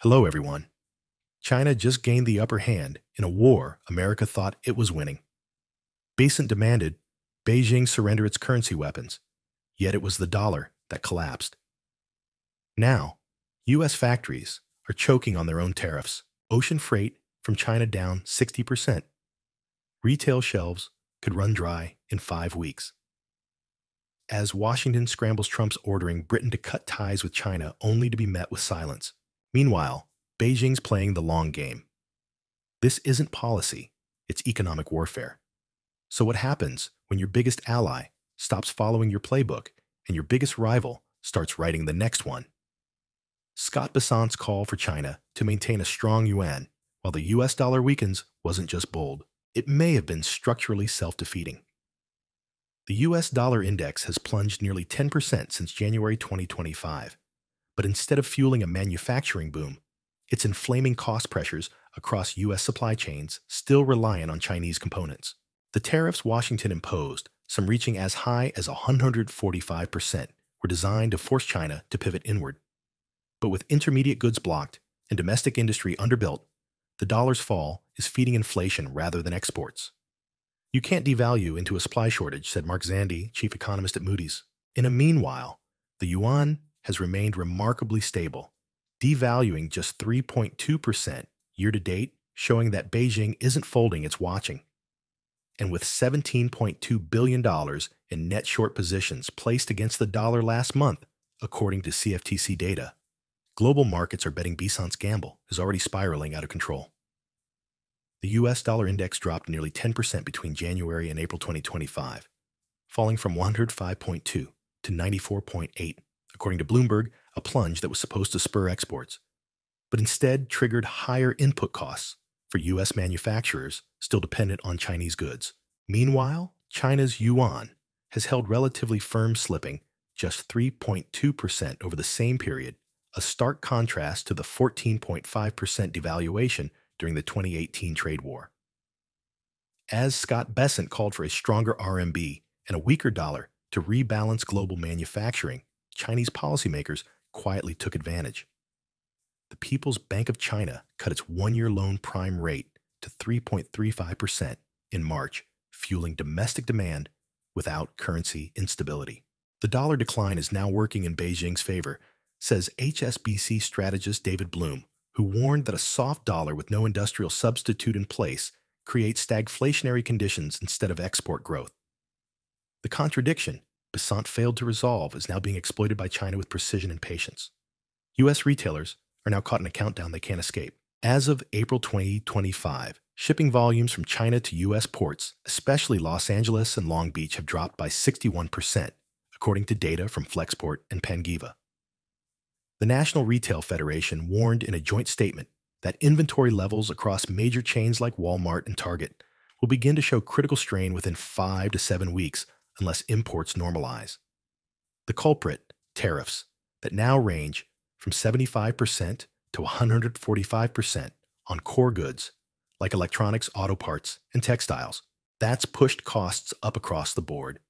Hello, everyone. China just gained the upper hand in a war America thought it was winning. Beijing demanded Beijing surrender its currency weapons, yet it was the dollar that collapsed. Now, U.S. factories are choking on their own tariffs. Ocean freight from China down 60%. Retail shelves could run dry in 5 weeks. As Washington scrambles Trump's ordering Britain to cut ties with China only to be met with silence. Meanwhile, Beijing's playing the long game. This isn't policy, it's economic warfare. So what happens when your biggest ally stops following your playbook and your biggest rival starts writing the next one? Scott Bessant's call for China to maintain a strong yuan while the US dollar weakens wasn't just bold. It may have been structurally self-defeating. The US dollar index has plunged nearly 10% since January 2025. But instead of fueling a manufacturing boom, it's inflaming cost pressures across U.S. supply chains still reliant on Chinese components. The tariffs Washington imposed, some reaching as high as 145%, were designed to force China to pivot inward. But with intermediate goods blocked and domestic industry underbuilt, the dollar's fall is feeding inflation rather than exports. You can't devalue into a supply shortage, said Mark Zandi, chief economist at Moody's. In a meanwhile, the yuan has remained remarkably stable, devaluing just 3.2% year-to-date, showing that Beijing isn't folding, it's watching. And with $17.2 billion in net short positions placed against the dollar last month, according to CFTC data, global markets are betting Bessant's gamble is already spiraling out of control. The U.S. dollar index dropped nearly 10% between January and April 2025, falling from 105.2 to 94.8. According to Bloomberg, a plunge that was supposed to spur exports, but instead triggered higher input costs for U.S. manufacturers still dependent on Chinese goods. Meanwhile, China's yuan has held relatively firm, slipping just 3.2% over the same period, a stark contrast to the 14.5% devaluation during the 2018 trade war. As Scott Bessant called for a stronger RMB and a weaker dollar to rebalance global manufacturing, Chinese policymakers quietly took advantage. The People's Bank of China cut its one-year loan prime rate to 3.35% in March, fueling domestic demand without currency instability. The dollar decline is now working in Beijing's favor, says HSBC strategist David Bloom, who warned that a soft dollar with no industrial substitute in place creates stagflationary conditions instead of export growth. The contradiction Bessant failed to resolve is now being exploited by China with precision and patience. U.S. retailers are now caught in a countdown they can't escape. As of April 2025, shipping volumes from China to U.S. ports, especially Los Angeles and Long Beach, have dropped by 61%, according to data from Flexport and Pangiva. The National Retail Federation warned in a joint statement that inventory levels across major chains like Walmart and Target will begin to show critical strain within 5 to 7 weeks unless imports normalize. The culprit, tariffs, that now range from 75% to 145% on core goods like electronics, auto parts, and textiles. That's pushed costs up across the board.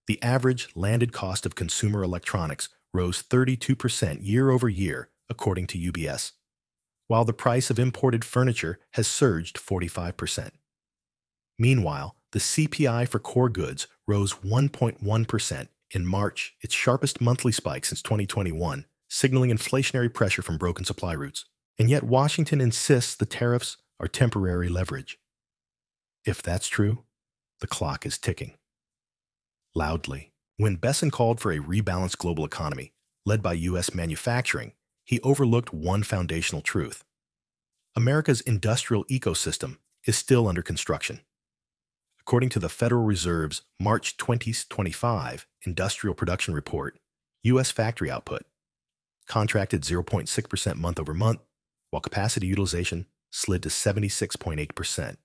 The average landed cost of consumer electronics rose 32% year over year, according to UBS, while the price of imported furniture has surged 45%. Meanwhile, the CPI for core goods rose 1.1% in March, its sharpest monthly spike since 2021, signaling inflationary pressure from broken supply routes. And yet Washington insists the tariffs are temporary leverage. If that's true, the clock is ticking. Loudly, when Bessant called for a rebalanced global economy, led by U.S. manufacturing, he overlooked one foundational truth. America's industrial ecosystem is still under construction. According to the Federal Reserve's March 2025 Industrial Production Report, U.S. factory output contracted 0.6% month over month, while capacity utilization slid to 76.8%,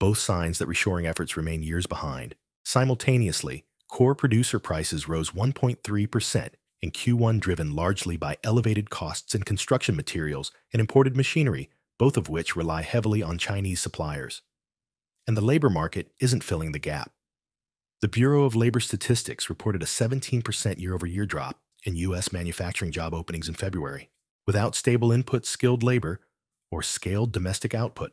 both signs that reshoring efforts remain years behind. Simultaneously, core producer prices rose 1.3% in Q1, driven largely by elevated costs in construction materials and imported machinery, both of which rely heavily on Chinese suppliers. And the labor market isn't filling the gap. The Bureau of Labor Statistics reported a 17% year-over-year drop in U.S. manufacturing job openings in February. Without stable input skilled labor or scaled domestic output,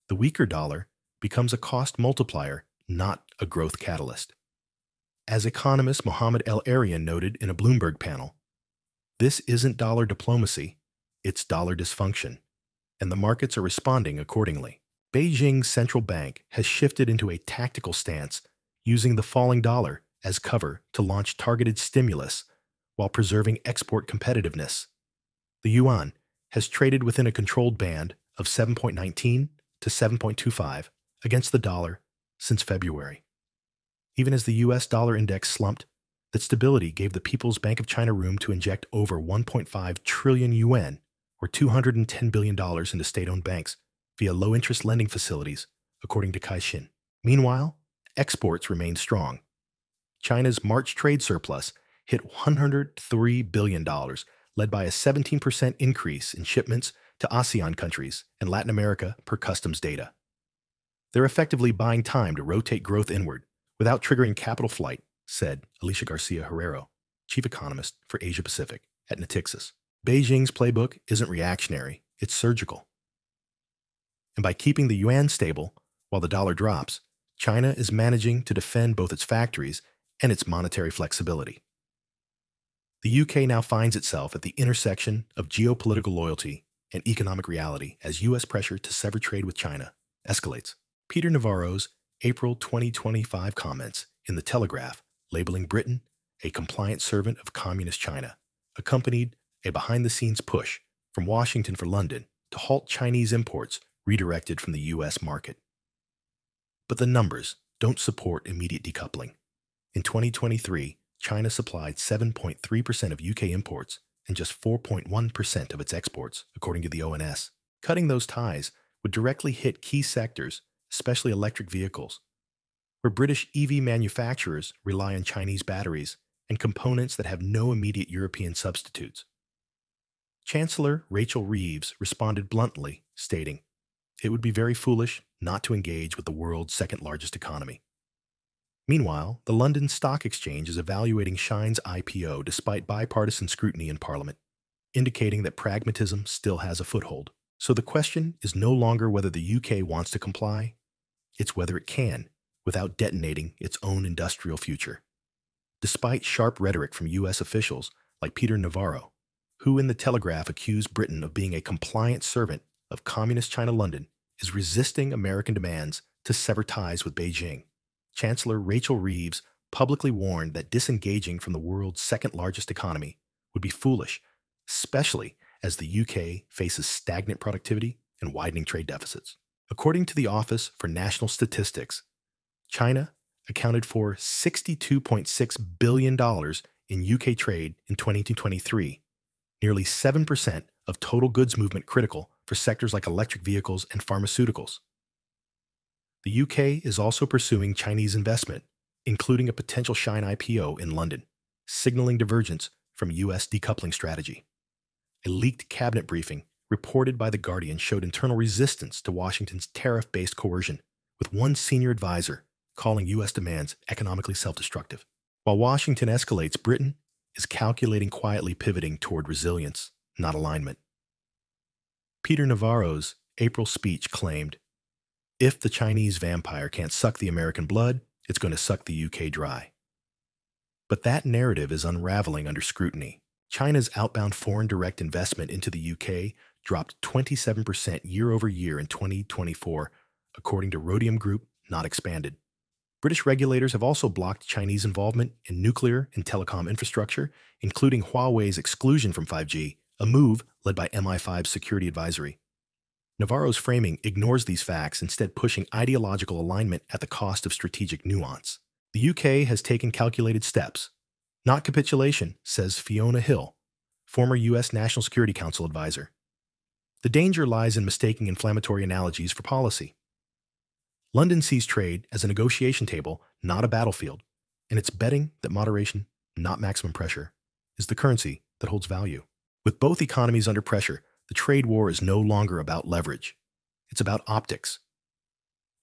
the weaker dollar becomes a cost multiplier, not a growth catalyst. As economist Mohammed El-Arian noted in a Bloomberg panel, this isn't dollar diplomacy, it's dollar dysfunction, and the markets are responding accordingly. Beijing's central bank has shifted into a tactical stance, using the falling dollar as cover to launch targeted stimulus while preserving export competitiveness. The yuan has traded within a controlled band of 7.19 to 7.25 against the dollar since February. Even as the US dollar index slumped, that stability gave the People's Bank of China room to inject over 1.5 trillion yuan, or $210 billion into state-owned banks via low-interest lending facilities, according to Caixin. Meanwhile, exports remained strong. China's March trade surplus hit $103 billion, led by a 17% increase in shipments to ASEAN countries and Latin America per customs data. They're effectively buying time to rotate growth inward without triggering capital flight, said Alicia Garcia Herrero, chief economist for Asia Pacific at Natixis. Beijing's playbook isn't reactionary, it's surgical. And by keeping the yuan stable while the dollar drops, China is managing to defend both its factories and its monetary flexibility. The UK now finds itself at the intersection of geopolitical loyalty and economic reality as US pressure to sever trade with China escalates. Peter Navarro's April 2025 comments in The Telegraph labeling Britain a compliant servant of communist China accompanied a behind-the-scenes push from Washington for London to halt Chinese imports redirected from the US market. But the numbers don't support immediate decoupling. In 2023, China supplied 7.3% of UK imports and just 4.1% of its exports, according to the ONS. Cutting those ties would directly hit key sectors, especially electric vehicles, where British EV manufacturers rely on Chinese batteries and components that have no immediate European substitutes. Chancellor Rachel Reeves responded bluntly, stating, "It would be very foolish not to engage with the world's second-largest economy." Meanwhile, the London Stock Exchange is evaluating Shine's IPO despite bipartisan scrutiny in Parliament, indicating that pragmatism still has a foothold. So the question is no longer whether the UK wants to comply, it's whether it can, without detonating its own industrial future. Despite sharp rhetoric from US officials like Peter Navarro, who in The Telegraph accused Britain of being a compliant servant of Communist China, London is resisting American demands to sever ties with Beijing. Chancellor Rachel Reeves publicly warned that disengaging from the world's second-largest economy would be foolish, especially as the UK faces stagnant productivity and widening trade deficits. According to the Office for National Statistics, China accounted for $62.6 billion in UK trade in 2023, nearly 7% of total goods movement critical for sectors like electric vehicles and pharmaceuticals. The UK is also pursuing Chinese investment, including a potential Shine IPO in London, signaling divergence from US decoupling strategy. A leaked cabinet briefing reported by The Guardian showed internal resistance to Washington's tariff-based coercion, with one senior advisor calling US demands economically self-destructive. While Washington escalates, Britain is calculating quietly pivoting toward resilience, not alignment. Peter Navarro's April speech claimed, "If the Chinese vampire can't suck the American blood, it's going to suck the UK dry." But that narrative is unraveling under scrutiny. China's outbound foreign direct investment into the UK dropped 27% year over year in 2024, according to Rhodium Group, not expanded. British regulators have also blocked Chinese involvement in nuclear and telecom infrastructure, including Huawei's exclusion from 5G, a move led by MI5's security advisory. Navarro's framing ignores these facts, instead pushing ideological alignment at the cost of strategic nuance. The UK has taken calculated steps. Not capitulation, says Fiona Hill, former US National Security Council advisor. The danger lies in mistaking inflammatory analogies for policy. London sees trade as a negotiation table, not a battlefield, and it's betting that moderation, not maximum pressure, is the currency that holds value. With both economies under pressure, the trade war is no longer about leverage. It's about optics.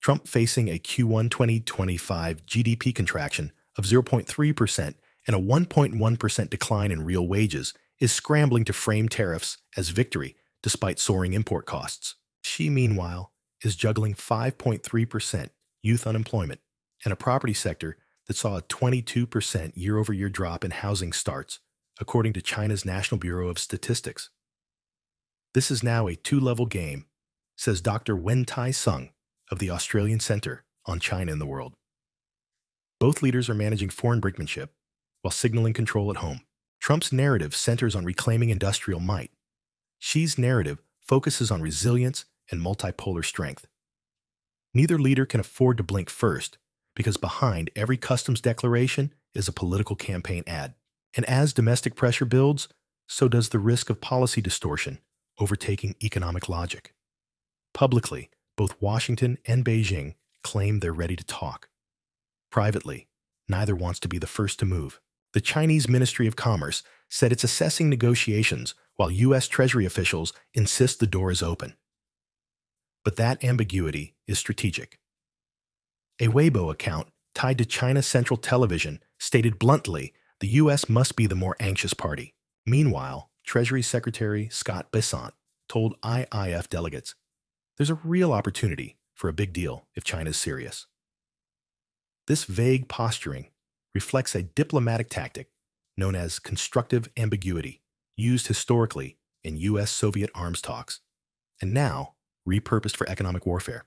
Trump facing a Q1 2025 GDP contraction of 0.3% and a 1.1% decline in real wages is scrambling to frame tariffs as victory despite soaring import costs. Xi, meanwhile, is juggling 5.3% youth unemployment and a property sector that saw a 22% year-over-year drop in housing starts, according to China's National Bureau of Statistics. This is now a two-level game, says Dr. Wen-Tai Sung of the Australian Centre on China in the World. Both leaders are managing foreign brinkmanship while signaling control at home. Trump's narrative centers on reclaiming industrial might. Xi's narrative focuses on resilience and multipolar strength. Neither leader can afford to blink first, because behind every customs declaration is a political campaign ad. And as domestic pressure builds, so does the risk of policy distortion overtaking economic logic. Publicly, both Washington and Beijing claim they're ready to talk. Privately, neither wants to be the first to move. The Chinese Ministry of Commerce said it's assessing negotiations while U.S. Treasury officials insist the door is open. But that ambiguity is strategic. A Weibo account tied to China Central Television stated bluntly the U.S. must be the more anxious party. Meanwhile, Treasury Secretary Scott Bessent told IIF delegates, there's a real opportunity for a big deal if China's serious. This vague posturing reflects a diplomatic tactic known as constructive ambiguity, used historically in U.S.-Soviet arms talks, and now repurposed for economic warfare.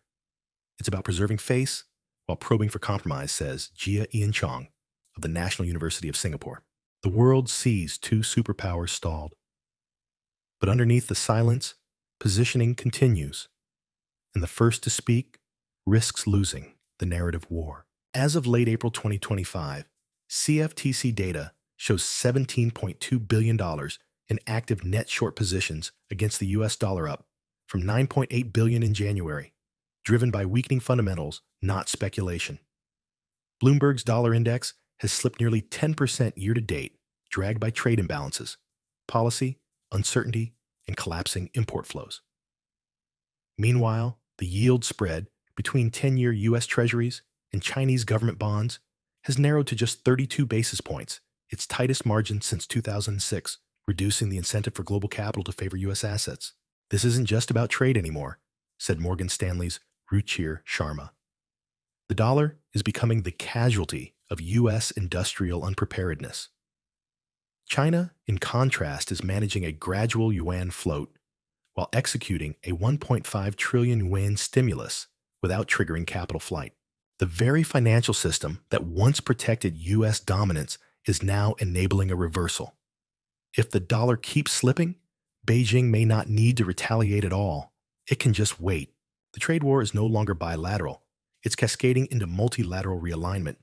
It's about preserving face while probing for compromise, says Jia Ian Chong of the National University of Singapore. The world sees two superpowers stalled. But underneath the silence, positioning continues, and the first to speak risks losing the narrative war. As of late April 2025, CFTC data shows $17.2 billion in active net short positions against the US dollar, up from $9.8 billion in January, driven by weakening fundamentals, not speculation. Bloomberg's dollar index has slipped nearly 10% year-to-date, dragged by trade imbalances, policy, uncertainty, and collapsing import flows. Meanwhile, the yield spread between 10-year U.S. Treasuries and Chinese government bonds has narrowed to just 32 basis points, its tightest margin since 2006, reducing the incentive for global capital to favor U.S. assets. This isn't just about trade anymore, said Morgan Stanley's Ruchir Sharma. The dollar is becoming the casualty of U.S. industrial unpreparedness. China, in contrast, is managing a gradual yuan float while executing a 1.5 trillion yuan stimulus without triggering capital flight. The very financial system that once protected U.S. dominance is now enabling a reversal. If the dollar keeps slipping, Beijing may not need to retaliate at all. It can just wait. The trade war is no longer bilateral. It's cascading into multilateral realignment.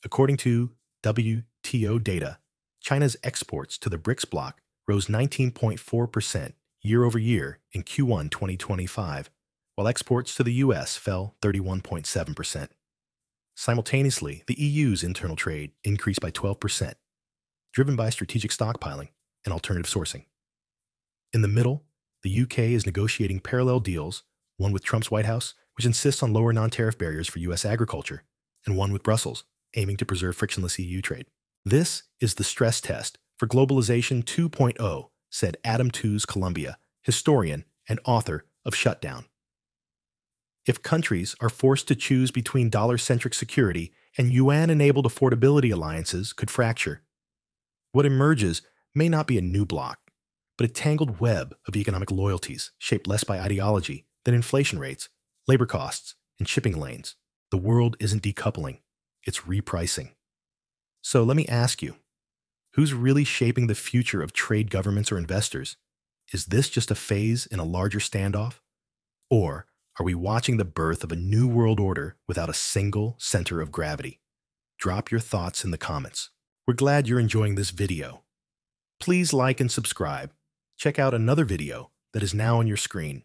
According to WTO data, China's exports to the BRICS bloc rose 19.4% year-over-year in Q1 2025, while exports to the U.S. fell 31.7%. Simultaneously, the EU's internal trade increased by 12%, driven by strategic stockpiling and alternative sourcing. In the middle, the UK is negotiating parallel deals, one with Trump's White House, which insists on lower non-tariff barriers for U.S. agriculture, and one with Brussels, aiming to preserve frictionless EU trade. This is the stress test for Globalization 2.0, said Adam Tooze Columbia, historian and author of Shutdown. If countries are forced to choose between dollar-centric security and yuan-enabled affordability, alliances could fracture. What emerges may not be a new bloc, but a tangled web of economic loyalties shaped less by ideology than inflation rates, labor costs, and shipping lanes. The world isn't decoupling, it's repricing. So let me ask you, who's really shaping the future of trade governments or investors? Is this just a phase in a larger standoff? Or are we watching the birth of a new world order without a single center of gravity? Drop your thoughts in the comments. We're glad you're enjoying this video. Please like and subscribe. Check out another video that is now on your screen.